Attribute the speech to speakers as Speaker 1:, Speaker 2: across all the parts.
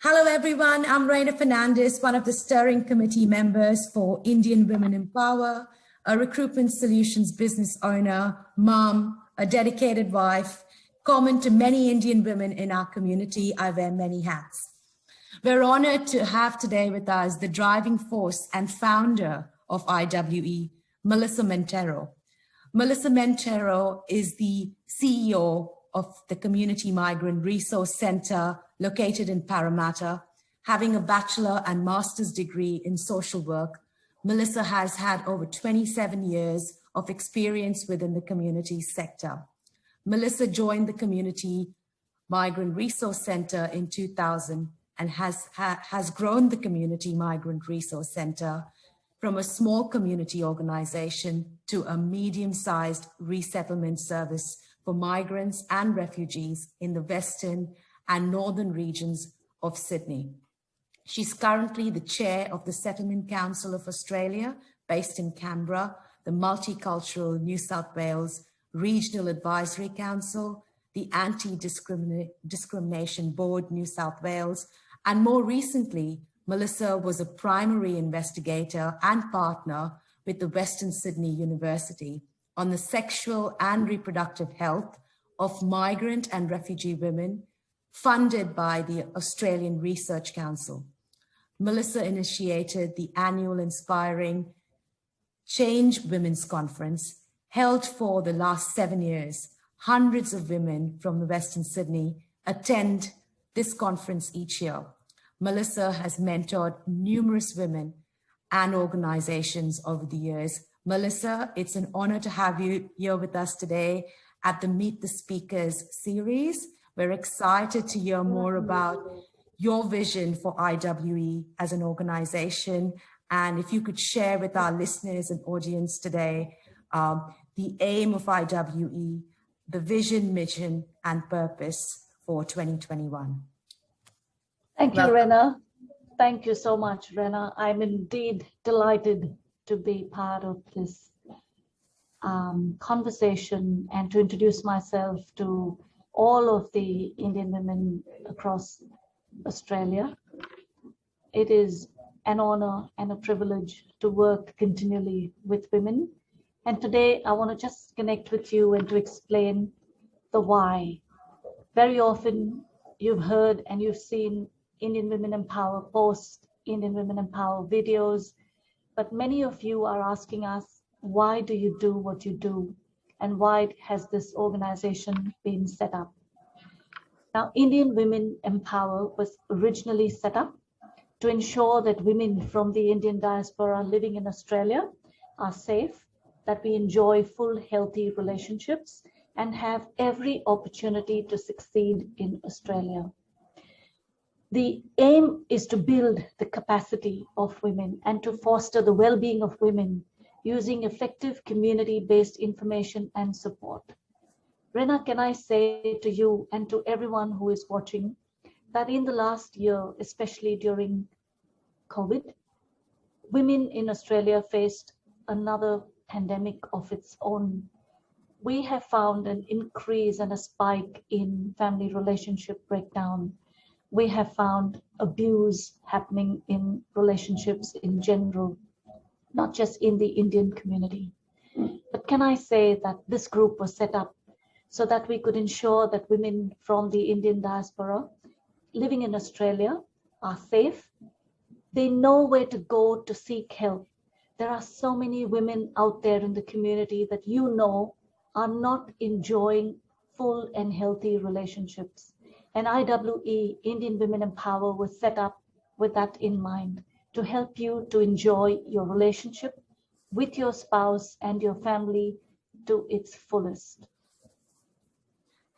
Speaker 1: Hello, everyone. I'm Raina Fernandez, one of the steering committee members for Indian Women in Power, a recruitment solutions business owner, mom, a dedicated wife. Common to many Indian women in our community, I wear many hats. We're honored to have today with us the driving force and founder of IWE, Melissa Monteiro. Melissa Monteiro is the CEO of the Community Migrant Resource Center located in Parramatta. Having a bachelor and master's degree in social work, Melissa has had over 27 years of experience within the community sector. Melissa joined the Community Migrant Resource Center in 2000 and has grown the Community Migrant Resource Center from a small community organization to a medium-sized resettlement service for migrants and refugees in the western and northern regions of Sydney. She's currently the chair of the Settlement Council of Australia, based in Canberra, the Multicultural New South Wales Regional Advisory Council, the Anti-Discrimination Board New South Wales, and more recently, Melissa was a primary investigator and partner with the Western Sydney University on the sexual and reproductive health of migrant and refugee women, funded by the Australian Research Council. Melissa initiated the annual Inspiring Change Women's Conference, held for the last 7 years. Hundreds of women from the Western Sydney attend this conference each year. Melissa has mentored numerous women and organizations over the years. Melissa, it's an honor to have you here with us today at the Meet the Speakers series. We're excited to hear more about your vision for IWE as an organization. And if you could share with our listeners and audience today, the aim of IWE, the vision, mission, and purpose for 2021.
Speaker 2: Thank you, Rena. Thank you so much, Rena. I'm indeed delighted to be part of this conversation and to introduce myself to all of the Indian women across Australia. It is an honor and a privilege to work continually with women. And today I want to just connect with you and to explain the why. Very often you've heard and you've seen Indian Women in Power post, Indian Women in Power videos, but many of you are asking us, why do you do what you do? And why has this organization been set up? Now, Indian Women in Power was originally set up to ensure that women from the Indian diaspora living in Australia are safe, that we enjoy full, healthy relationships and have every opportunity to succeed in Australia. The aim is to build the capacity of women and to foster the well-being of women using effective community-based information and support. Rena, can I say to you and to everyone who is watching that in the last year, especially during COVID, women in Australia faced another pandemic of its own. We have found an increase and a spike in family relationship breakdown. We have found abuse happening in relationships in general, not just in the Indian community. But can I say that this group was set up so that we could ensure that women from the Indian diaspora living in Australia are safe. They know where to go to seek help. There are so many women out there in the community that you know are not enjoying full and healthy relationships. And IWE, Indian Women in Power, was set up with that in mind to help you to enjoy your relationship with your spouse and your family to its fullest.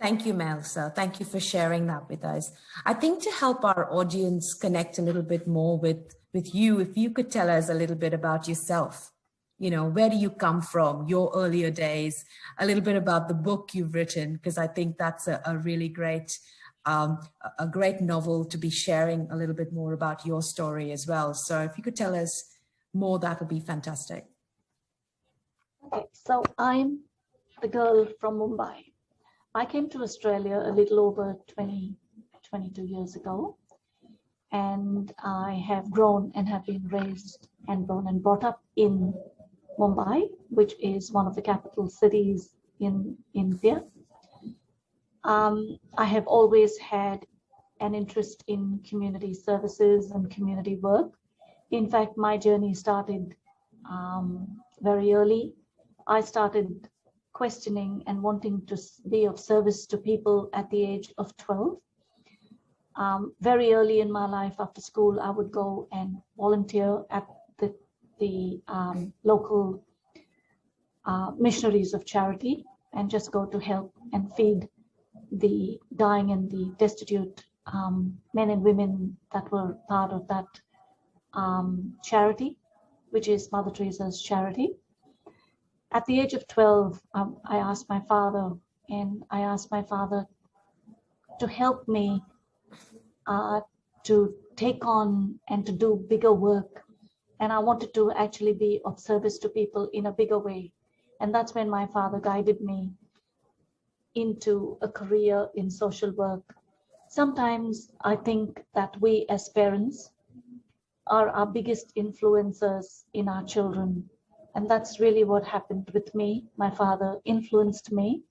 Speaker 1: Thank you, Melissa. Thank you for sharing that with us. I think to help our audience connect a little bit more with you, if you could tell us a little bit about yourself. You know, where do you come from, your earlier days, a little bit about the book you've written, because I think that's a really great novel to be sharing a little bit more about your story as well. So if you could tell us more, that would be fantastic.
Speaker 2: Okay, so I'm the girl from Mumbai. I came to Australia a little over 22 years ago. and I have grown and have been raised and born and brought up in Mumbai, which is one of the capital cities in India. I have always had an interest in community services and community work. In fact, my journey started very early. I started questioning and wanting to be of service to people at the age of 12. Very early in my life, after school, I would go and volunteer at the local missionaries of charity and just go to help and feed the dying and the destitute men and women that were part of that charity, which is Mother Teresa's charity. At the age of 12, I asked my father to help me to take on and to do bigger work. And I wanted to actually be of service to people in a bigger way. And that's when my father guided me into a career in social work. Sometimes I think that we as parents are our biggest influencers in our children. And that's really what happened with me. My father influenced me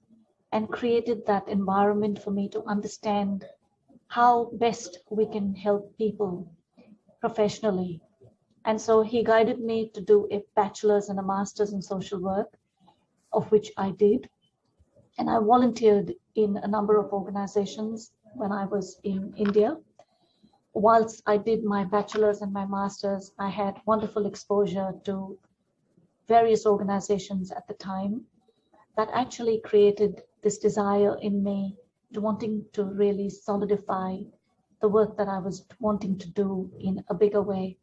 Speaker 2: and created that environment for me to understand how best we can help people professionally. And so he guided me to do a bachelor's and a master's in social work, of which I did. And I volunteered in a number of organizations when I was in India. Whilst I did my bachelor's and my master's, I had wonderful exposure to various organizations at the time that actually created this desire in me to wanting to really solidify the work that I was wanting to do in a bigger way.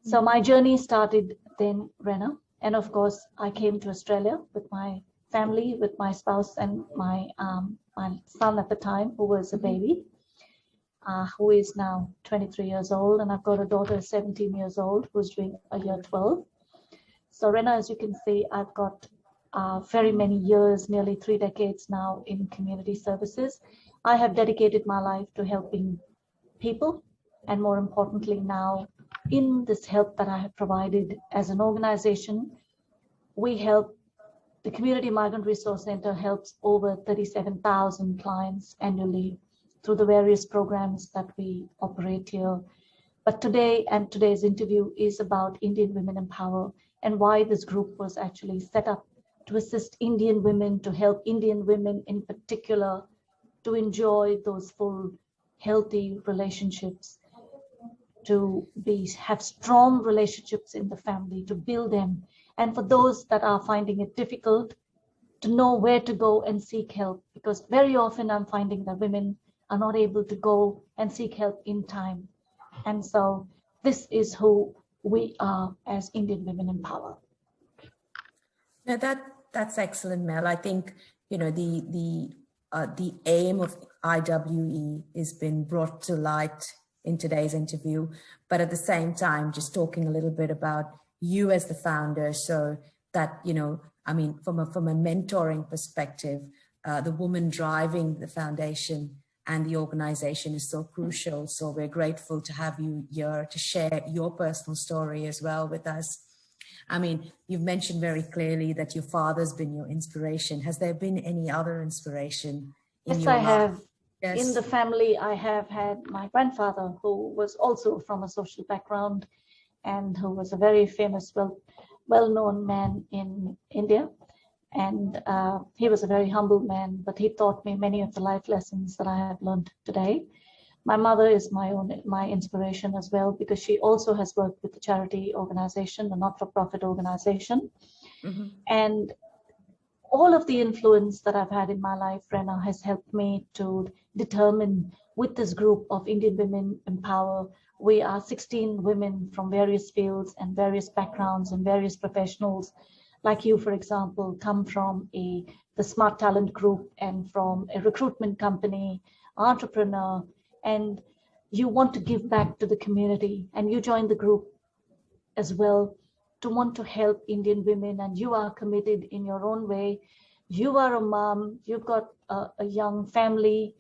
Speaker 2: So my journey started then, Rena, and of course I came to Australia with my family, with my spouse and my son at the time, who was a baby, who is now 23 years old, and I've got a daughter 17 years old who's doing a year 12. So Rena, as you can see, I've got very many years, nearly 3 decades now in community services. I have dedicated my life to helping people, and more importantly now, in this help that I have provided as an organization, we help, the Community Migrant Resource Center helps over 37,000 clients annually through the various programs that we operate here. But today, and today's interview is about Indian Women in Power and why this group was actually set up to assist Indian women, to help Indian women in particular to enjoy those full, healthy relationships, to have strong relationships in the family, to build them. And for those that are finding it difficult, to know where to go and seek help, because very often I'm finding that women are not able to go and seek help in time. And so this is who we are as Indian Women in Power.
Speaker 1: Now that's excellent, Mel. I think, you know, the aim of IWE has been brought to light in today's interview, but at the same time, just talking a little bit about you as the founder, so that, you know, I mean, from a mentoring perspective, the woman driving the foundation and the organization is so crucial. So we're grateful to have you here to share your personal story as well with us. I mean, you've mentioned very clearly that your father's been your inspiration. Has there been any other inspiration in your life?
Speaker 2: Yes, I have.
Speaker 1: Yes.
Speaker 2: In the family, I have had my grandfather, who was also from a social background and who was a very famous, well-known man in India. And he was a very humble man, but he taught me many of the life lessons that I have learned today. My mother is my inspiration as well, because she also has worked with the charity organization, a not-for-profit organization. Mm-hmm. And all of the influence that I've had in my life, Rena, has helped me to determine, with this group of Indian Women in Power, we are 16 women from various fields and various backgrounds and various professionals. Like you, for example, come from the Smart Talent Group and from a recruitment company, entrepreneur, and you want to give back to the community, and you join the group as well to want to help Indian women, and you are committed in your own way. You are a mom, you've got a young family,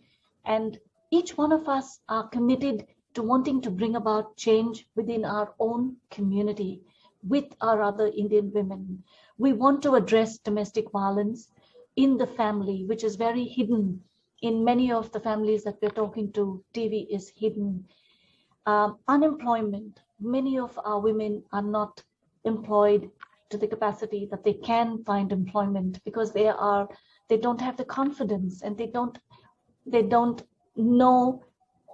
Speaker 2: and each one of us are committed to wanting to bring about change within our own community with our other Indian women. We want to address domestic violence in the family, which is very hidden in many of the families that we're talking to. TV is hidden. Unemployment, many of our women are not employed to the capacity that they can find employment because they don't have the confidence, and they don't know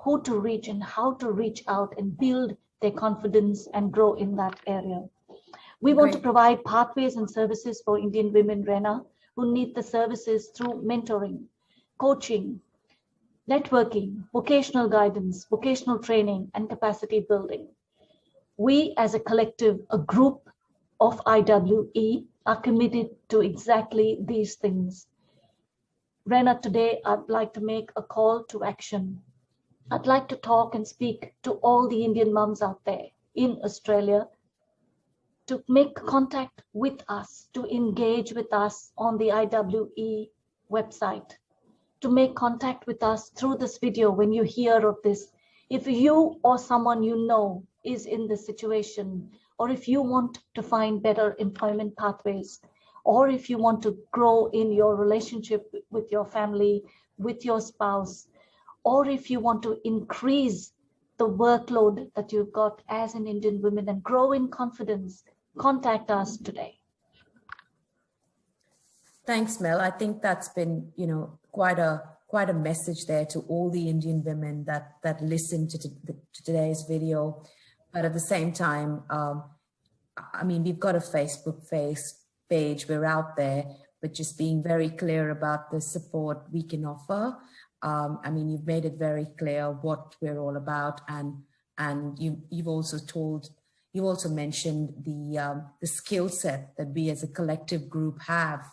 Speaker 2: who to reach and how to reach out and build their confidence and grow in that area. We want to provide pathways and services for Indian women, Rena, who need the services through mentoring, coaching, networking, vocational guidance, vocational training, and capacity building. We as a collective, a group of IWE, are committed to exactly these things. Rena, today I'd like to make a call to action. I'd like to talk and speak to all the Indian mums out there in Australia to make contact with us, to engage with us on the IWE website, to make contact with us through this video when you hear of this. If you or someone you know is in this situation, or if you want to find better employment pathways, or if you want to grow in your relationship with your family, with your spouse, or if you want to increase the workload that you've got as an Indian woman and grow in confidence, contact us today.
Speaker 1: Thanks, Mel. I think that's been, quite a message there to all the Indian women that listen to today's video. But at the same time, we've got a Facebook page, we're out there, but just being very clear about the support we can offer. You've made it very clear what we're all about, and you've also mentioned the skill set that we as a collective group have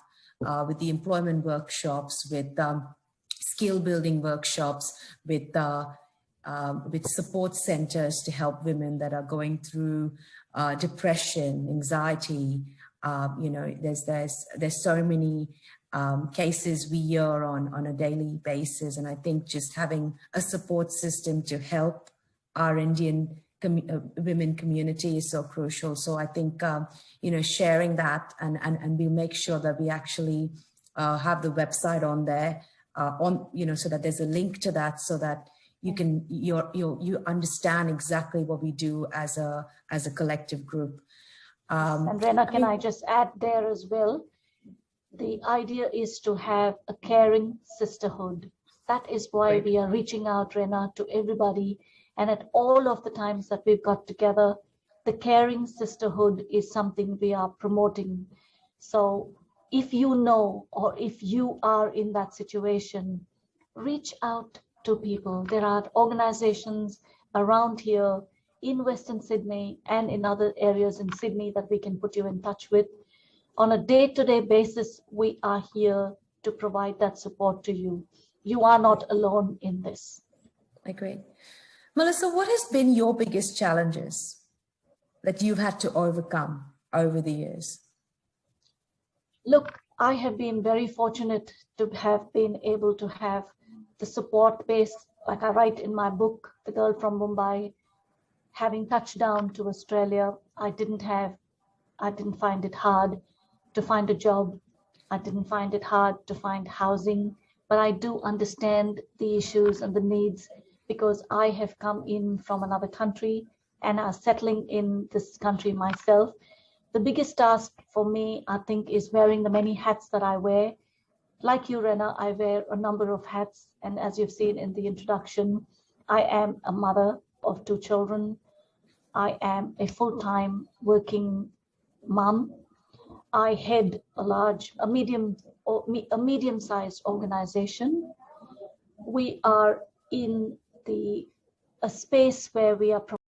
Speaker 1: with the employment workshops, with skill building workshops, with support centers to help women that are going through depression, anxiety. There's so many cases we hear on a daily basis, and I think just having a support system to help our Indian women community is so crucial. So I think sharing that, and we'll make sure that we actually have the website on there, so that there's a link to that, so that you understand exactly what we do as a collective group.
Speaker 2: And Rena, can I just add there as well? The idea is to have a caring sisterhood. That is why we are reaching out, Rena, to everybody. And at all of the times that we've got together, the caring sisterhood is something we are promoting. So if you know, or if you are in that situation, reach out to people. There are organizations around here in Western Sydney and in other areas in Sydney that we can put you in touch with. On a day-to-day basis, we are here to provide that support to you. You are not alone in this.
Speaker 1: Agree. Melissa, what has been your biggest challenges that you've had to overcome over the years?
Speaker 2: Look, I have been very fortunate to have been able to have the support base, like I write in my book, The Girl from Mumbai. Having touched down to Australia, I didn't find it hard to find a job. I didn't find it hard to find housing, but I do understand the issues and the needs, because I have come in from another country and are settling in this country myself. The biggest task for me, I think, is wearing the many hats that I wear. Like you, Rena, I wear a number of hats. And as you've seen in the introduction, I am a mother of 2 children. I am a full-time working mom. I head a medium-sized organization. We are in a space where we are